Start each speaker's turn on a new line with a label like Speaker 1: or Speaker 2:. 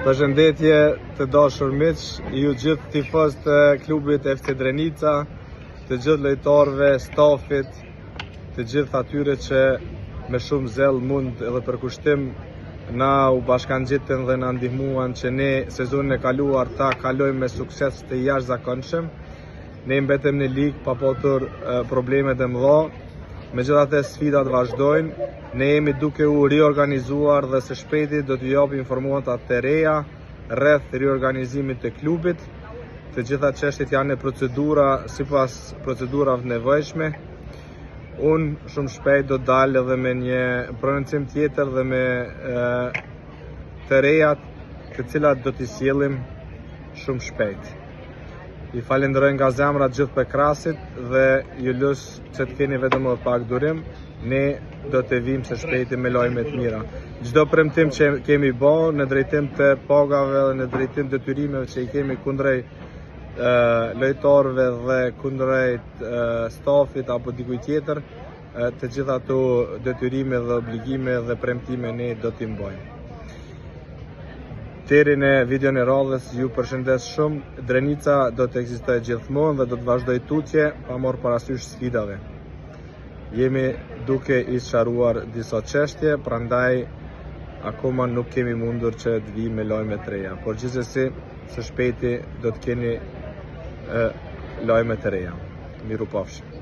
Speaker 1: Përshëndetje të dashur miq, ju gjithë tifoz të klubit FC Drenica, të gjithë lojtarëve, stafit, të gjithë atyre që me shumë zell mund edhe për kushtim na u bashkangjitën dhe na ndihmuan që ne sezonin e kaluar ta kalojmë me sukses të jashtëzakonshëm. Ne mbetëm në ligë pa patur probleme të mëdha. Megjithatë sfidat vazhdojnë, ne jemi duke u riorganizuar dhe së shpejti do t'ju japim informata të reja rreth riorganizimit të klubit. Të gjitha çështjet janë në procedura sipas procedurave nevojshme. Unë shumë shpejt do dal edhe me një prononcim tjetër dhe me të rejat të cilat do t'i sjellim shumë shpejt. I falenderoj nga zemra gjithë për krasit dhe ju lus që të keni vetëm edhe pak durim, ne do të vim së shpejti me lojme të mira. Çdo premtim që kemi bërë në drejtim të pagave dhe në drejtim të detyrimeve që i kemi kundrejt lojtarëve dhe kundrejt stafit apo dikujt tjetër, të gjitha ato detyrime dhe obligime dhe premtime ne do t'i mbajmë. Deri në videon e radhës ju përshëndes shumë. Drenica do të ekzistojë gjithmonë dhe do të vazhdojë tutje pa marrë parasysh sfidave. Jemi duke i sqaruar disa çështje, prandaj akoma nuk kemi mundur që të vijmë me lajme të reja, por gjithsesi së shpejti do të keni lajme të reja. Mirupafshim.